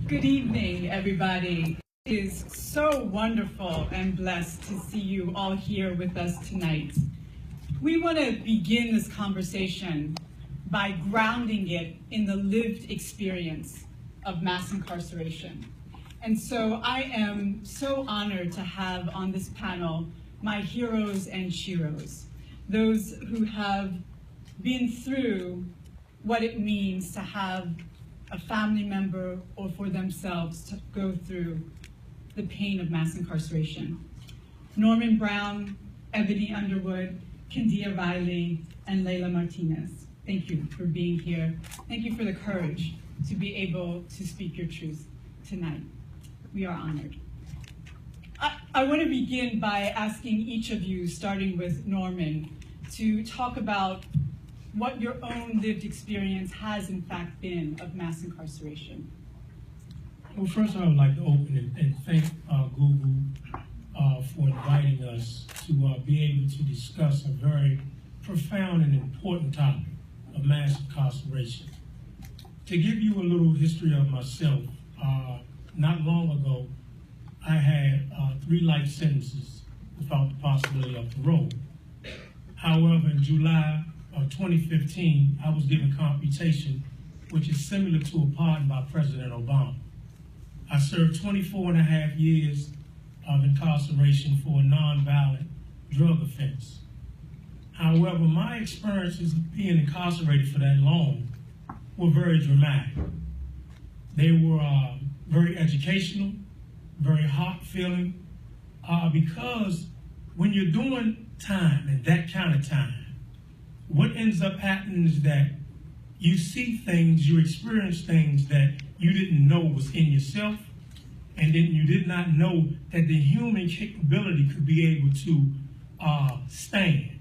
Good evening, everybody. It is so wonderful and blessed to see you all here with us tonight. We want to begin this conversation by grounding it in the lived experience of mass incarceration. And so I am so honored to have on this panel my heroes and sheroes, those who have been through what it means to have a family member or for themselves to go through the pain of mass incarceration. Norman Brown, Ebony Underwood, Kendia Riley, and Layla Martinez. Thank you for being here. Thank you for the courage to be able to speak your truth tonight. We are honored. I want to begin by asking each of you, starting with Norman, to talk about what your own lived experience has in fact been of mass incarceration. Well, first I would like to open and thank Google for inviting us to be able to discuss a very profound and important topic of mass incarceration. To give you a little history of myself, not long ago, I had 3 life sentences without the possibility of parole. However, in July of 2015, I was given commutation, which is similar to a pardon by President Obama. I served 24 and a half years of incarceration for a nonviolent drug offense. However, my experiences of being incarcerated for that long were very dramatic. They were very educational, very heart-filling, because when you're doing time and that kind of time, what ends up happening is that you see things, you experience things that you didn't know was in yourself, and then you did not know that the human capability could be able to stand.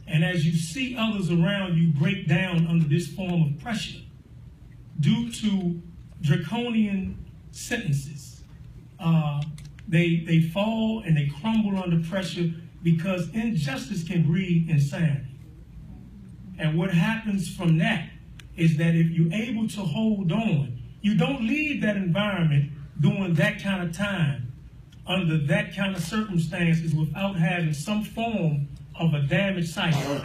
And as you see others around you break down under this form of pressure due to draconian sentences, they fall and they crumble under pressure because injustice can breed insanity. And what happens from that is that if you're able to hold on, you don't leave that environment during that kind of time, under that kind of circumstances, without having some form of a damage cycle.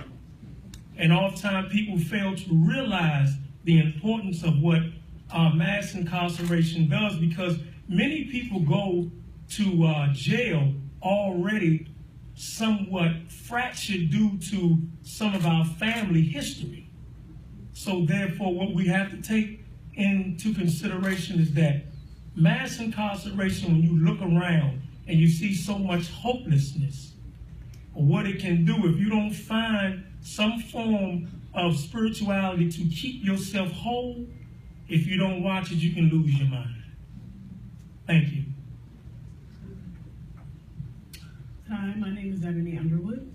And oftentimes people fail to realize the importance of what mass incarceration does, because many people go to jail already somewhat fractured due to some of our family history. So therefore, what we have to take into consideration is that mass incarceration, when you look around and you see so much hopelessness, or what it can do if you don't find some form of spirituality to keep yourself whole, if you don't watch it, you can lose your mind. Thank you. Hi, my name is Ebony Underwood.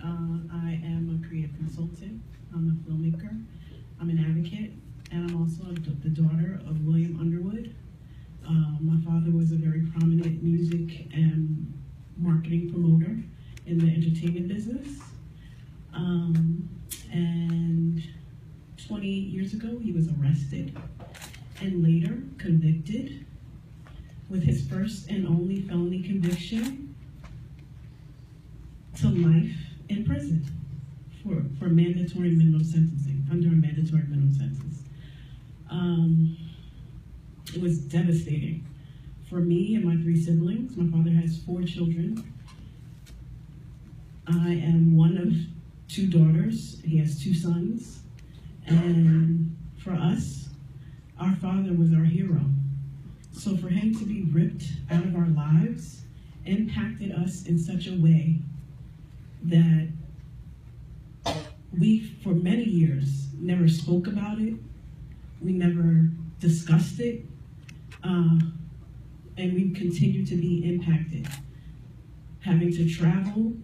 I am a creative consultant. I'm a filmmaker. I'm an advocate, and I'm also the daughter of William Underwood. My father was a very prominent music and marketing promoter in the entertainment business. And 20 years ago, he was arrested and later convicted with his first and only felony conviction to life in prison for mandatory minimum sentencing, under a mandatory minimum sentence. It was devastating for me and my 3 siblings. My father has 4 children. I am one of 2 daughters. He has 2 sons. And for us, our father was our hero. So for him to be ripped out of our lives impacted us in such a way that we, for many years, never spoke about it. We never discussed it. And we continue to be impacted. Having to travel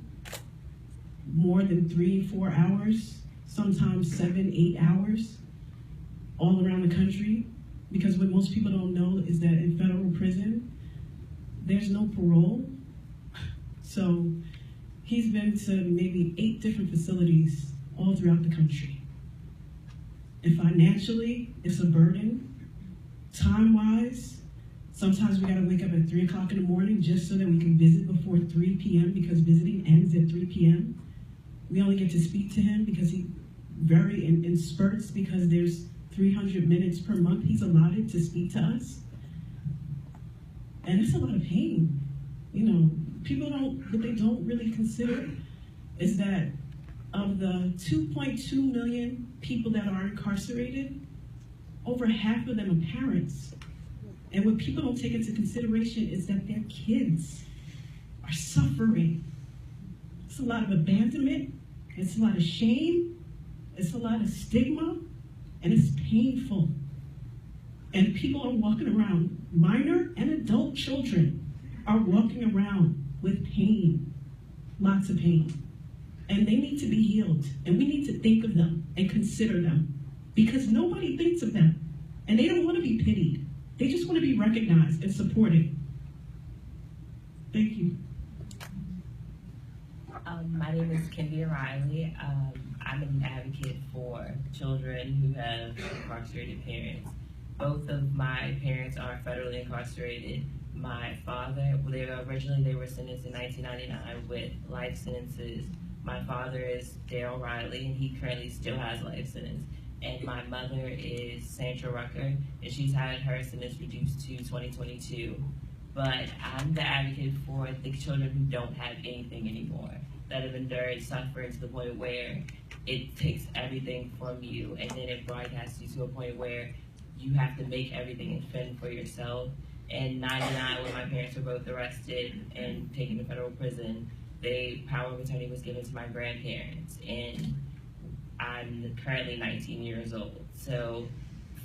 more than 3-4 hours, sometimes 7-8 hours, all around the country. Because what most people don't know is that in federal prison, there's no parole. So he's been to maybe 8 different facilities all throughout the country. And financially, it's a burden time-wise, sometimes we gotta wake up at 3 o'clock in the morning just so that we can visit before 3 p.m. because visiting ends at 3 p.m. We only get to speak to him because he very in spurts because there's 300 minutes per month he's allotted to speak to us. And it's a lot of pain. You know, what they don't really consider is that of the 2.2 million people that are incarcerated, over half of them are parents. And what people don't take into consideration is that their kids are suffering. It's a lot of abandonment, it's a lot of shame, it's a lot of stigma, and it's painful. And people are walking around, minor and adult children are walking around with pain, lots of pain. And they need to be healed. And we need to think of them and consider them because nobody thinks of them. And they don't want to be pitied. They just want to be recognized and supported. Thank you. My name is Kendi O'Reilly. I'm an advocate for children who have incarcerated parents. Both of my parents are federally incarcerated. My father, originally they were sentenced in 1999 with life sentences. My father is Daryl Riley, and he currently still has life sentence. And my mother is Sandra Rucker, and she's had her sentence reduced to 2022. But I'm the advocate for the children who don't have anything anymore, that have endured suffering to the point where it takes everything from you, and then it broadcasts you to a point where you have to make everything and fend for yourself. In 99, when my parents were both arrested and taken to federal prison, the power of attorney was given to my grandparents, and I'm currently 19 years old. So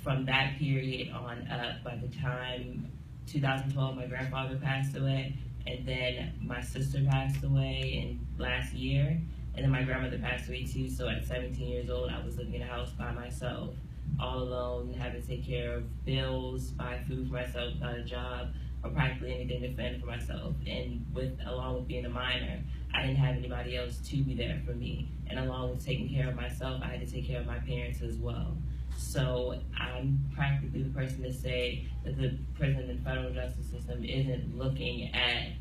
from that period on up, by the time 2012, my grandfather passed away, and then my sister passed away last year, and then my grandmother passed away too. So at 17 years old, I was living in a house by myself, all alone, having to take care of bills, buy food for myself without a job, or practically anything to fend for myself. And along with being a minor, I didn't have anybody else to be there for me. And along with taking care of myself, I had to take care of my parents as well. So I'm practically the person to say that the prison and federal justice system isn't looking at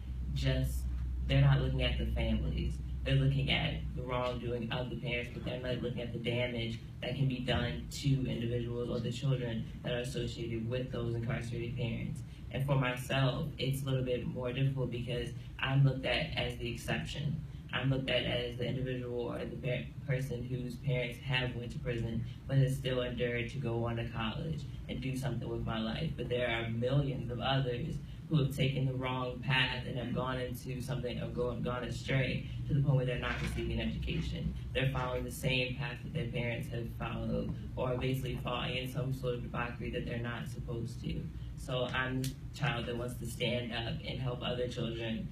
they're not looking at the families. They're looking at the wrongdoing of the parents, but they're not looking at the damage that can be done to individuals or the children that are associated with those incarcerated parents. And for myself, it's a little bit more difficult because I'm looked at as the exception. I'm looked at as the individual or the person whose parents have went to prison, but has still endured to go on to college and do something with my life. But there are millions of others who have taken the wrong path and have gone into something or gone astray to the point where they're not receiving education. They're following the same path that their parents have followed, or basically falling in some sort of debauchery that they're not supposed to. So I'm the child that wants to stand up and help other children,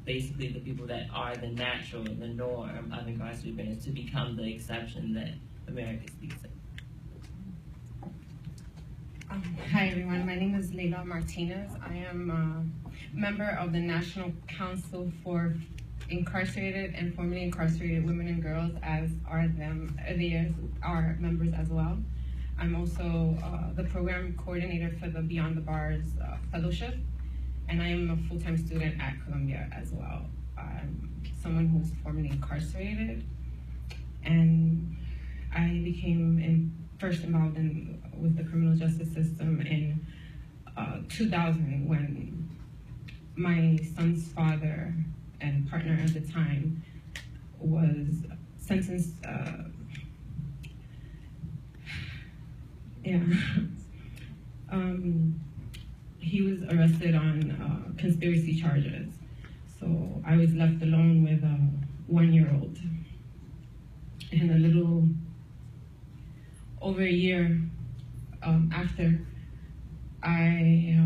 basically the people that are the natural, the norm of incarcerated parents, to become the exception that America speaks of. Hi everyone, my name is Leila Martinez. I am a member of the National Council for Incarcerated and Formerly Incarcerated Women and Girls, as are our members as well. I'm also the program coordinator for the Beyond the Bars Fellowship, and I am a full-time student at Columbia as well. I'm someone who's formerly incarcerated, and I became first involved with the criminal justice system in 2000 when my son's father and partner at the time was sentenced. He was arrested on conspiracy charges. So I was left alone with a 1-year-old. And a little over a year after, I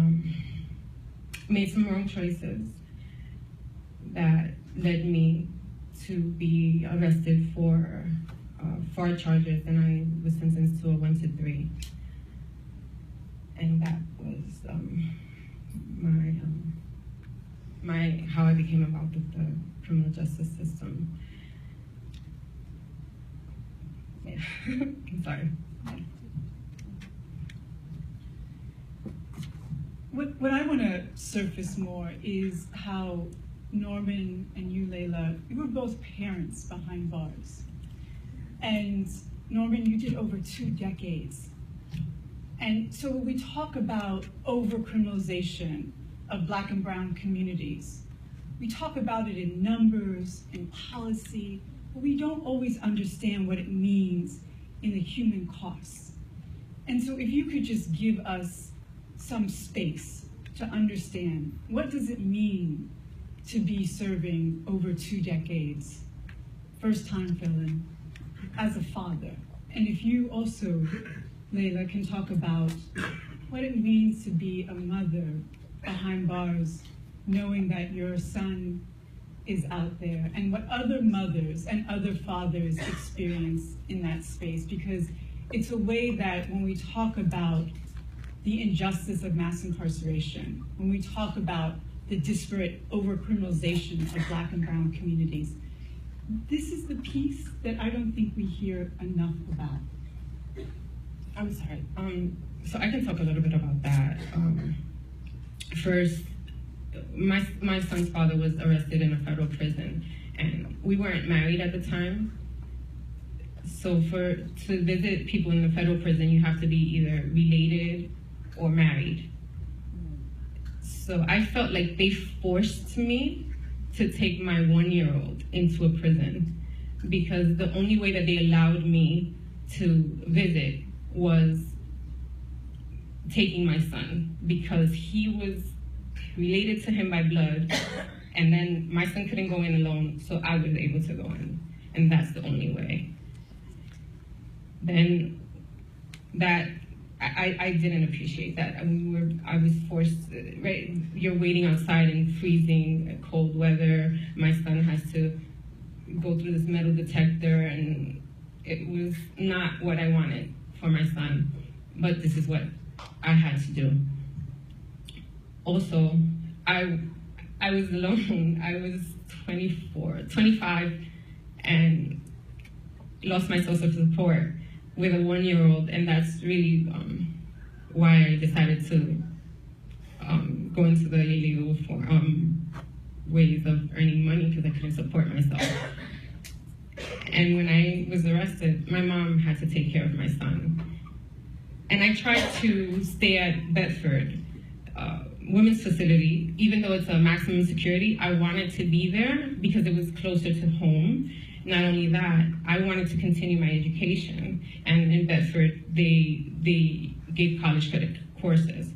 made some wrong choices that led me to be arrested for fraud charges, and I was sentenced to a 1 to 3. And that was how I became involved with the criminal justice system. Yeah, I'm sorry. what I want to surface more is how Norman and you, Layla, you were both parents behind bars. And Norman, you did over 2 decades. And so when we talk about over-criminalization of Black and brown communities, we talk about it in numbers, in policy, but we don't always understand what it means in the human costs. And so if you could just give us some space to understand, what does it mean to be serving over 2 decades, first-time felon, as a father? And if you also, Layla, can talk about what it means to be a mother behind bars, knowing that your son is out there, and what other mothers and other fathers experience in that space, because it's a way that when we talk about the injustice of mass incarceration, when we talk about the disparate over-criminalization of Black and brown communities, this is the piece that I don't think we hear enough about. I'm sorry. So I can talk a little bit about that. First, my son's father was arrested in a federal prison, and we weren't married at the time. So to visit people in the federal prison, you have to be either related or married. So I felt like they forced me to take my 1-year-old into a prison, because the only way that they allowed me to visit was taking my son, because he was related to him by blood, and then my son couldn't go in alone, so I was able to go in, and that's the only way. Then that, I didn't appreciate that. I was forced, right? You're waiting outside in freezing, cold weather. My son has to go through this metal detector, and it was not what I wanted for my son, but this is what I had to do. Also, I was alone. I was 25, and lost my source of support with a 1-year-old, and that's really why I decided to go into the illegal ways of earning money, because I couldn't support myself. And when I was arrested, my mom had to take care of my son. And I tried to stay at Bedford Women's Facility, even though it's a maximum security. I wanted to be there because it was closer to home. Not only that, I wanted to continue my education, and in Bedford, they gave college credit courses.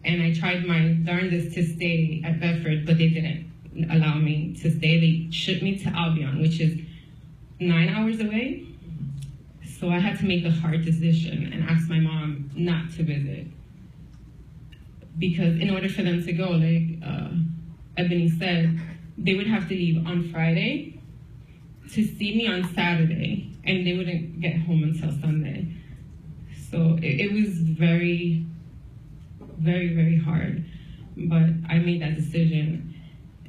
And I tried my darndest to stay at Bedford, but they didn't allow me to stay. They shipped me to Albion, which is 9 hours away. So I had to make a hard decision and ask my mom not to visit. Because in order for them to go, like Ebony said, they would have to leave on Friday to see me on Saturday, and they wouldn't get home until Sunday. So it was very, very, very hard. But I made that decision,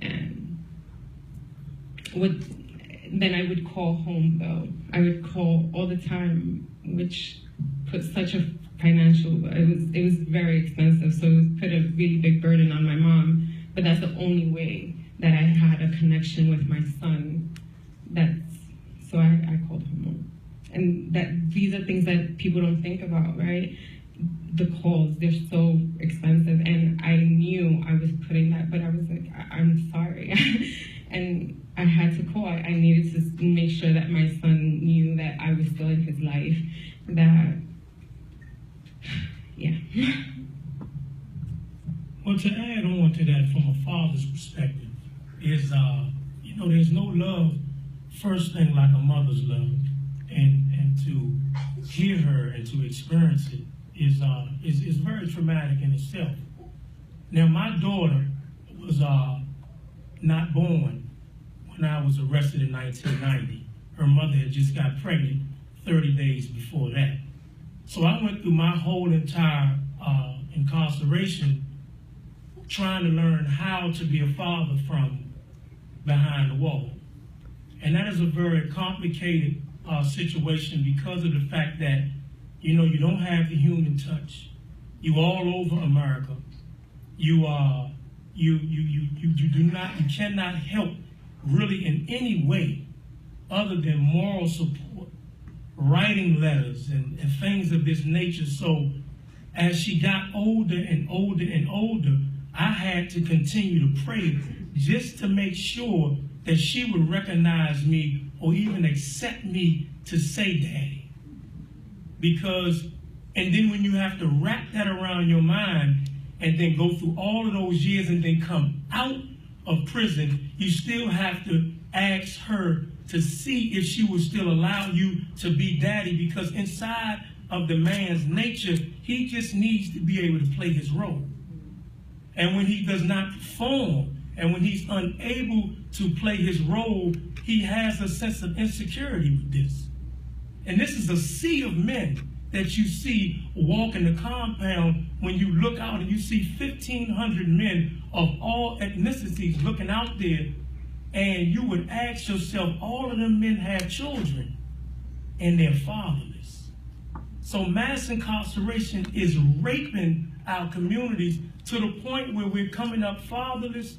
and then I would call home, though. I would call all the time, which put such a financial, it was very expensive, so it put a really big burden on my mom. But that's the only way that I had a connection with my son. So I called home. And these are things that people don't think about, right? The calls, they're so expensive, and I knew I was putting that, but I was like, I'm sorry. And I had to call. I needed to make sure that my son knew that I was still in his life, yeah. Well, to add on to that from a father's perspective is, there's no love, first thing, like a mother's love, and to hear her and to experience it is very traumatic in itself. Now, my daughter was not born when I was arrested in 1990. Her mother had just got pregnant 30 days before that. So I went through my whole entire incarceration trying to learn how to be a father from behind the wall. And that is a very complicated situation because of the fact that, you don't have the human touch. You all over America. You cannot help really in any way other than moral support, writing letters and things of this nature. So as she got older and older and older, I had to continue to pray just to make sure that she would recognize me or even accept me to say daddy. Because, and then when you have to wrap that around your mind and then go through all of those years and then come out of prison, you still have to ask her to see if she will still allow you to be daddy, because inside of the man's nature, he just needs to be able to play his role. And when he does not perform, and when he's unable to play his role, he has a sense of insecurity with this. And this is a sea of men that you see walking the compound when you look out and you see 1,500 men of all ethnicities looking out there, and you would ask yourself, all of them men have children and they're fatherless. So mass incarceration is raping our communities to the point where we're coming up fatherless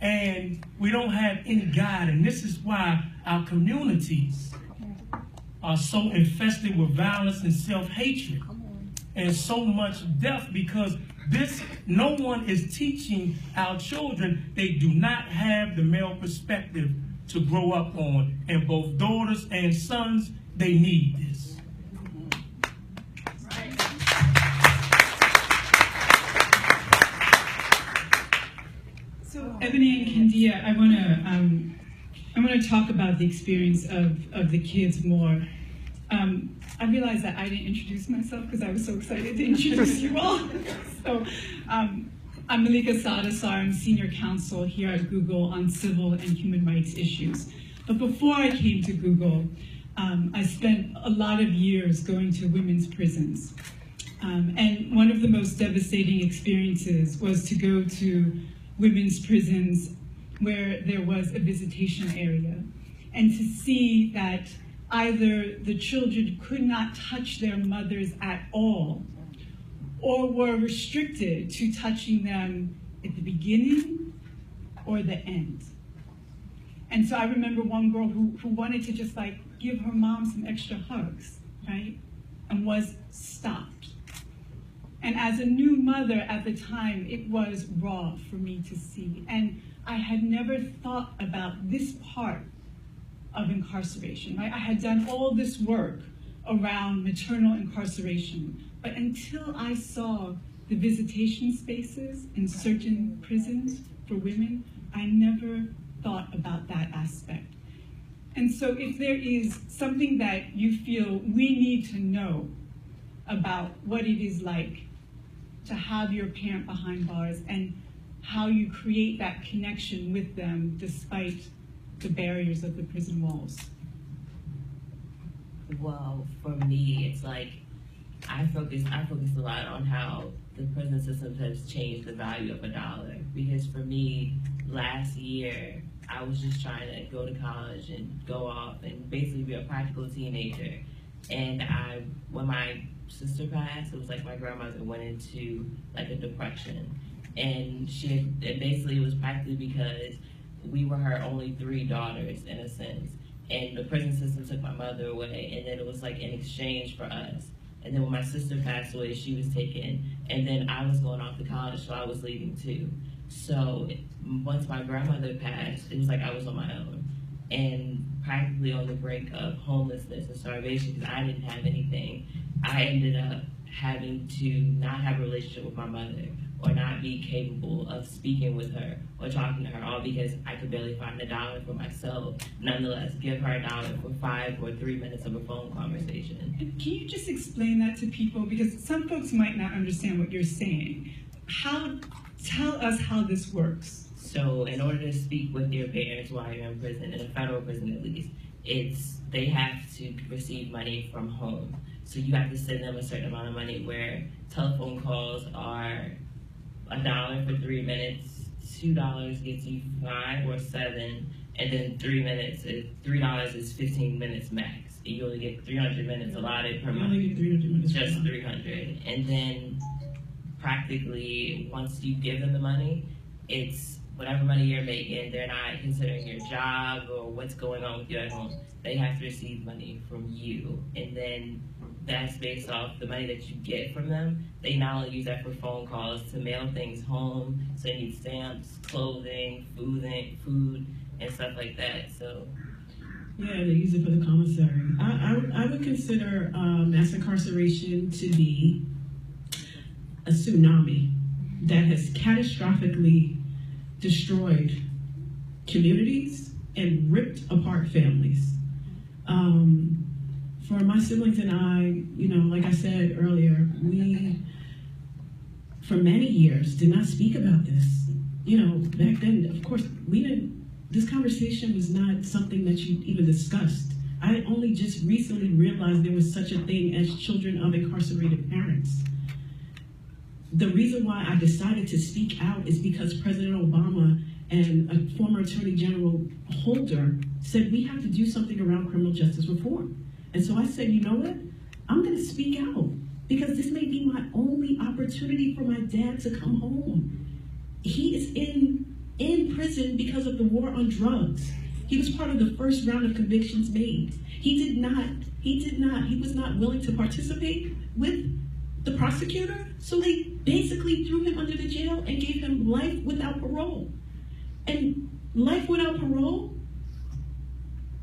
and we don't have any guide. And this is why our communities are so infested with violence and self-hatred and so much death, because no one is teaching our children. They do not have the male perspective to grow up on. And both daughters and sons, they need this. So Ebony and Candia, I want to talk about the experience of the kids more. I realized that I didn't introduce myself because I was so excited to introduce you all. So I'm Malika Sadasar. I'm Senior Counsel here at Google on civil and human rights issues. But before I came to Google, I spent a lot of years going to women's prisons. And one of the most devastating experiences was to go to women's prisons where there was a visitation area, and to see that either the children could not touch their mothers at all, or were restricted to touching them at the beginning or the end. And so I remember one girl who wanted to just like give her mom some extra hugs, right? And was stopped. And as a new mother at the time, it was raw for me to see. And I had never thought about this part of incarceration, right? I had done all this work around maternal incarceration, but until I saw the visitation spaces in certain prisons for women, I never thought about that aspect. And so if there is something that you feel we need to know about what it is like to have your parent behind bars and how you create that connection with them despite the barriers of the prison walls. Well, for me, it's like I focus a lot on how the prison system has changed the value of $1. Because for me, last year, I was just trying to go to college and go off and basically be a practical teenager. And when my sister passed, it was like my grandmother went into like a depression. And basically it was practically because we were her only 3 daughters in a sense. And the prison system took my mother away, and then it was like in exchange for us. And then when my sister passed away, she was taken, and then I was going off to college, so I was leaving too. So once my grandmother passed, it was like I was on my own, and practically on the brink of homelessness and starvation because I didn't have anything. I ended up having to not have a relationship with my mother, or not be capable of speaking with her or talking to her, all because I could barely find $1 for myself. Nonetheless, give her $1 for 5 or 3 minutes of a phone conversation. And can you just explain that to people? Because some folks might not understand what you're saying. Tell us how this works. So in order to speak with your parents while you're in prison, in a federal prison at least, they have to receive money from home. So you have to send them a certain amount of money, where telephone calls are $1 for 3 minutes, $2 gets you 5 or 7, and then $3 is 15 minutes max. You only get 300 minutes allotted per month. You only get 300 minutes. Just 300. And then practically, once you give them the money, it's whatever money you're making, they're not considering your job or what's going on with you at home. They have to receive money from you, and then that's based off the money that you get from them. They not only use that for phone calls to mail things home, so they need stamps, clothing, food, and stuff like that. So yeah, they use it for the commissary. I would consider mass incarceration to be a tsunami that has catastrophically destroyed communities and ripped apart families. For my siblings and I, like I said earlier, we, for many years, did not speak about this. Back then, of course, this conversation was not something that you even discussed. I only just recently realized there was such a thing as children of incarcerated parents. The reason why I decided to speak out is because President Obama and a former Attorney General Holder said we have to do something around criminal justice reform. And so I said, you know what? I'm going to speak out because this may be my only opportunity for my dad to come home. He is in prison because of the war on drugs. He was part of the first round of convictions made. He was not willing to participate with the prosecutor, so they basically threw him under the jail and gave him life without parole. And life without parole,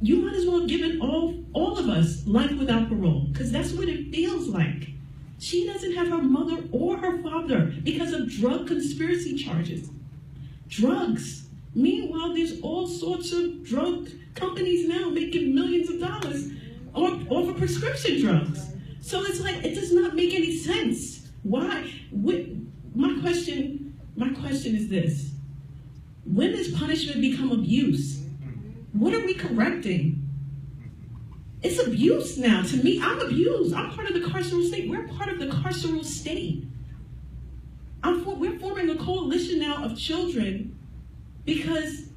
you might as well have given all of us life without parole, because that's what it feels like. She doesn't have her mother or her father because of drug conspiracy charges. Drugs. Meanwhile, there's all sorts of drug companies now making millions of dollars off of prescription drugs. So it's like, it does not make any sense. Why? My question is this. When does punishment become abuse? What are we correcting? It's abuse now. To me, I'm abused. I'm part of the carceral state. We're part of the carceral state. We're forming a coalition now of children because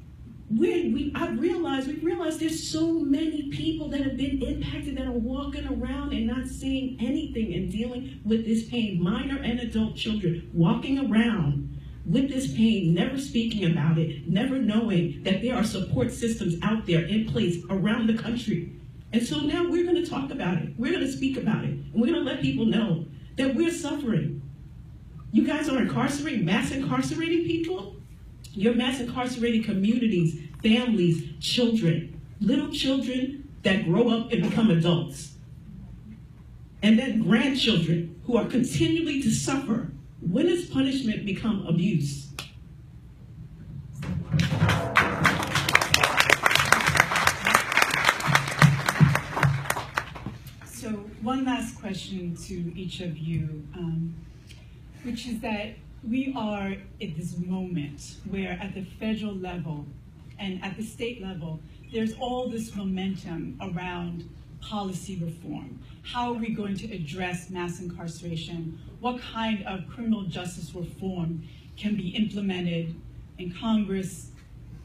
we've realized there's so many people that have been impacted that are walking around and not seeing anything and dealing with this pain. Minor and adult children walking around with this pain, never speaking about it, never knowing that there are support systems out there in place around the country. And so now we're going to talk about it. We're going to speak about it. And we're going to let people know that we're suffering. You guys are mass incarcerating people. You're mass incarcerating communities, families, children, little children that grow up and become adults. And then grandchildren who are continually to suffer. When does punishment become abuse? So one last question to each of you, which is that we are at this moment where at the federal level and at the state level, there's all this momentum around policy reform. How are we going to address mass incarceration? What kind of criminal justice reform can be implemented in Congress,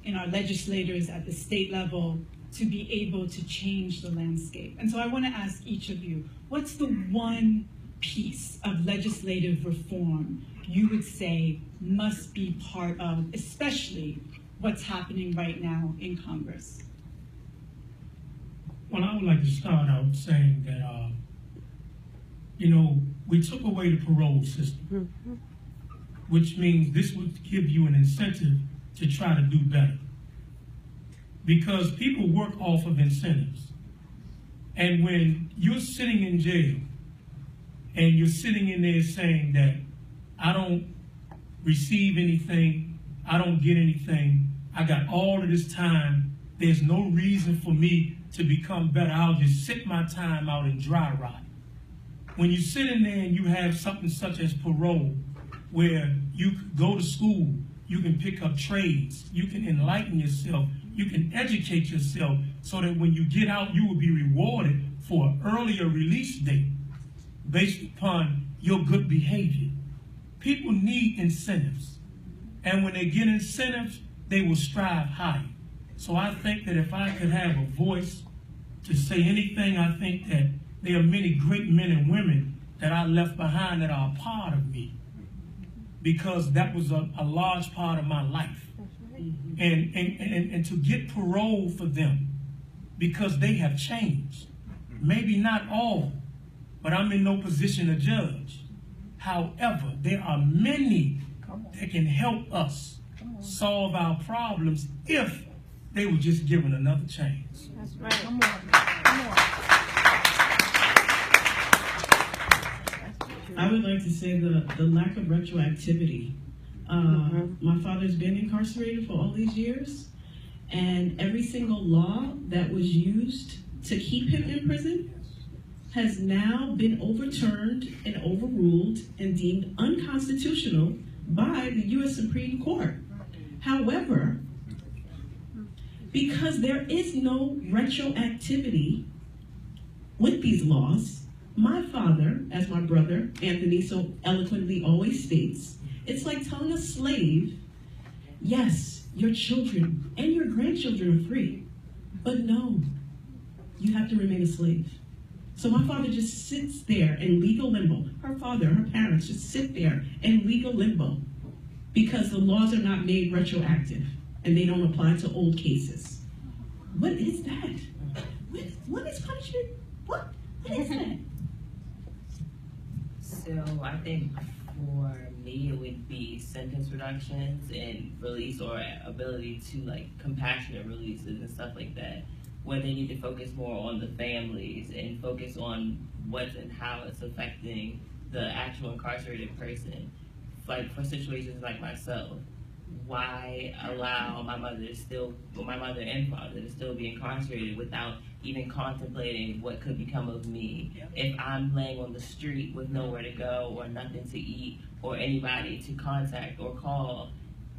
in our legislators at the state level, to be able to change the landscape? And so I want to ask each of you, what's the one piece of legislative reform you would say must be part of, especially what's happening right now in Congress? Well, I would like to start out saying that, we took away the parole system, which means this would give you an incentive to try to do better. Because people work off of incentives. And when you're sitting in jail and you're sitting in there saying that I don't receive anything, I don't get anything, I got all of this time, there's no reason for me to become better, I'll just sit my time out and dry rot. When you sit in there and you have something such as parole, where you go to school, you can pick up trades, you can enlighten yourself, you can educate yourself so that when you get out, you will be rewarded for an earlier release date based upon your good behavior. People need incentives. And when they get incentives, they will strive higher. So I think that if I could have a voice to say anything, I think that there are many great men and women that I left behind that are a part of me. because that was a large part of my life. And to get parole for them because they have changed. Maybe not all, but I'm in no position to judge. However, there are many that can help us solve our problems if they were just given another chance. That's right. Come on. Come on. I would like to say the lack of retroactivity. My father's been incarcerated for all these years, and every single law that was used to keep him in prison has now been overturned and overruled and deemed unconstitutional by the U.S. Supreme Court. However, because there is no retroactivity with these laws, my father, as my brother Anthony so eloquently always states, it's like telling a slave, yes, your children and your grandchildren are free, but no, you have to remain a slave. So my father just sits there in legal limbo. Her father, her parents just sit there in legal limbo because the laws are not made retroactive and they don't apply to old cases. What is that? What is punishment? What is that? So I think for me it would be sentence reductions and release, or ability to like compassionate releases and stuff like that, where they need to focus more on the families and focus on what and how it's affecting the actual incarcerated person. Like for situations like myself, why allow my mother and father to still be incarcerated without even contemplating what could become of me? If I'm laying on the street with nowhere to go or nothing to eat or anybody to contact or call,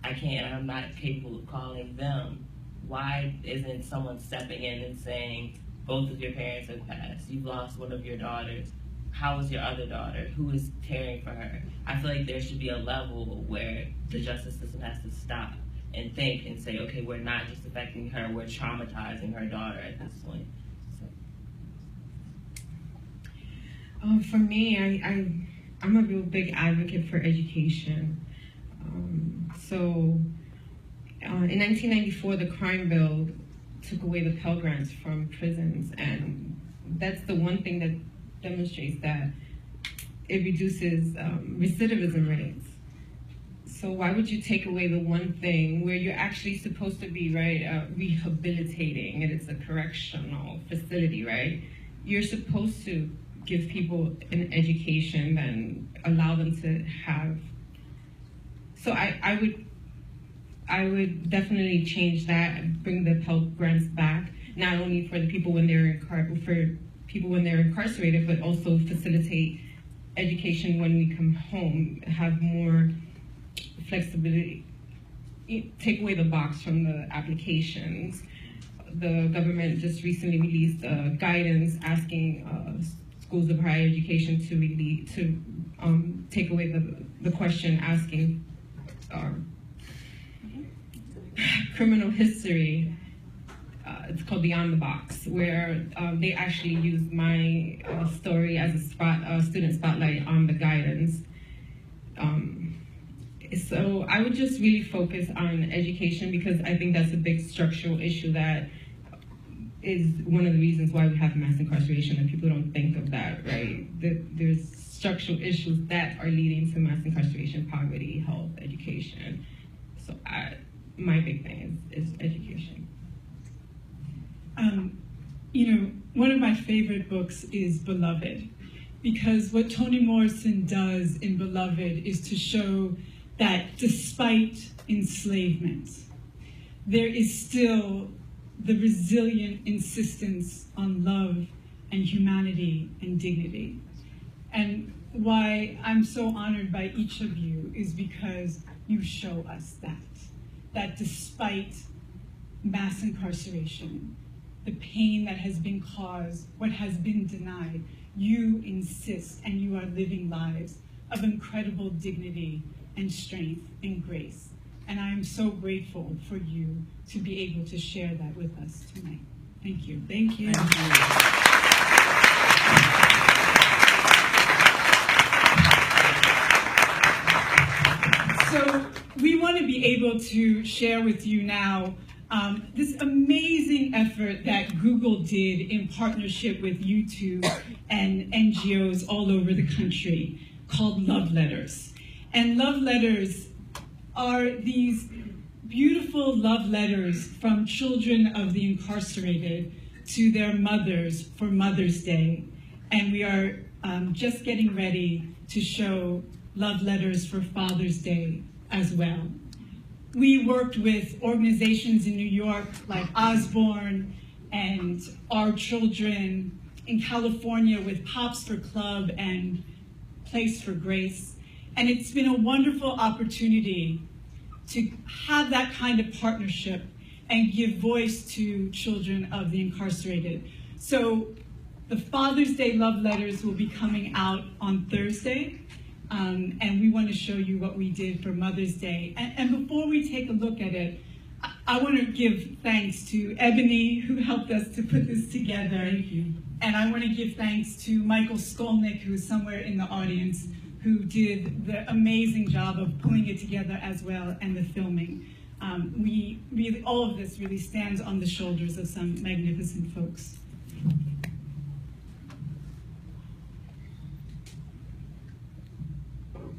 I'm not capable of calling them. Why isn't someone stepping in and saying, both of your parents have passed, you've lost one of your daughters, how is your other daughter, who is caring for her? I feel like there should be a level where the justice system has to stop and think and say, okay, we're not just affecting her, we're traumatizing her daughter at this point. So. For me, I'm a real big advocate for education. In 1994, the crime bill took away the Pell Grants from prisons, and that's the one thing that demonstrates that it reduces recidivism rates. So why would you take away the one thing where you're actually supposed to be, right, rehabilitating, and it's a correctional facility, right? You're supposed to give people an education and allow them to have. So I would definitely change that and bring the Pell Grants back, not only for the people when they're incarcerated, but also facilitate education when we come home, have more flexibility, take away the box from the applications. The government just recently released guidance asking schools of higher education to take away the question asking criminal history. It's called Beyond the Box, where they actually used my story as a student spotlight on the guidance. So I would just really focus on education, because I think that's a big structural issue that is one of the reasons why we have mass incarceration, and people don't think of that, right? There's structural issues that are leading to mass incarceration: poverty, health, education. So my big thing is education. One of my favorite books is Beloved, because what Toni Morrison does in Beloved is to show that despite enslavement, there is still the resilient insistence on love and humanity and dignity. And why I'm so honored by each of you is because you show us that despite mass incarceration, the pain that has been caused, what has been denied, you insist and you are living lives of incredible dignity and strength and grace. And I am so grateful for you to be able to share that with us tonight. Thank you. Thank you. be able to share with you now this amazing effort that Google did in partnership with YouTube and NGOs all over the country called Love Letters. And Love Letters are these beautiful love letters from children of the incarcerated to their mothers for Mother's Day. And we are just getting ready to show love letters for Father's Day as well. We worked with organizations in New York like Osborne and Our Children, in California with Pops for Club and Place for Grace. And it's been a wonderful opportunity to have that kind of partnership and give voice to children of the incarcerated. So the Father's Day love letters will be coming out on Thursday. And we want to show you what we did for Mother's Day. And before we take a look at it, I want to give thanks to Ebony, who helped us to put this together. Thank you. And I want to give thanks to Michael Skolnick, who is somewhere in the audience, who did the amazing job of pulling it together as well, and the filming. All of this really stands on the shoulders of some magnificent folks.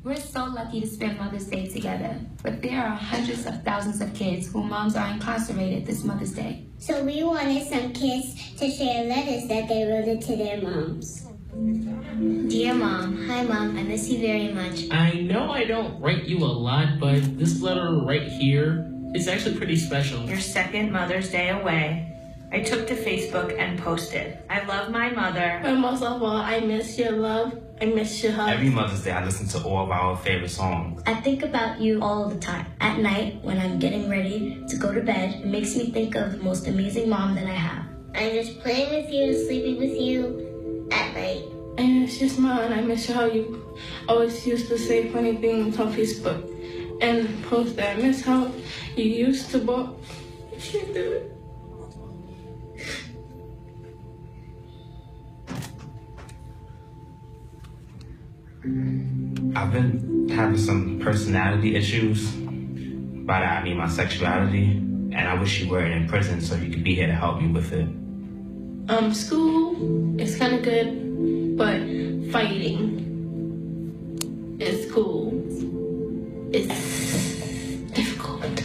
We're so lucky to spend Mother's Day together, but there are hundreds of thousands of kids whose moms are incarcerated this Mother's Day. So we wanted some kids to share letters that they wrote to their moms. Dear Mom, hi Mom, I miss you very much. I know I don't write you a lot, but this letter right here is actually pretty special. Your second Mother's Day away. I took to Facebook and posted. I love my mother. But most of all, I miss your love. I miss your hug. Every Mother's Day, I listen to all of our favorite songs. I think about you all the time. At night, when I'm getting ready to go to bed, it makes me think of the most amazing mom that I have. I'm just playing with you and sleeping with you at night. I miss your smile and I miss how you always used to say funny things on Facebook and post that. I miss how you used to walk. I can't do it. I've been having some personality issues. By that I mean my sexuality, and I wish you weren't in prison so you could be here to help me with it. School is kind of good, but fighting is cool. It's difficult.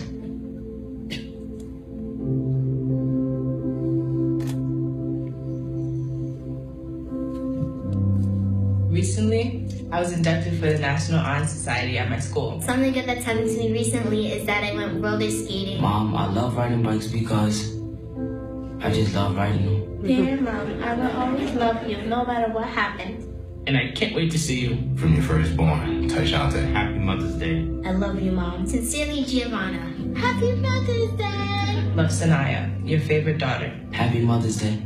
Recently, I was inducted for the National Honor Society at my school. Something good that's happened to me recently is that I went roller skating. Mom, I love riding bikes because I just love riding them. Dear Mom, I will always love you no matter what happens. And I can't wait to see you. From your firstborn, Tashante. Happy Mother's Day. I love you, Mom. Sincerely, Giovanna. Happy Mother's Day! Love, Sanaya, your favorite daughter. Happy Mother's Day.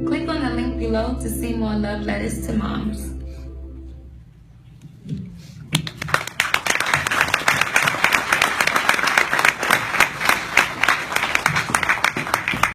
Click on the link below to see more love letters to moms.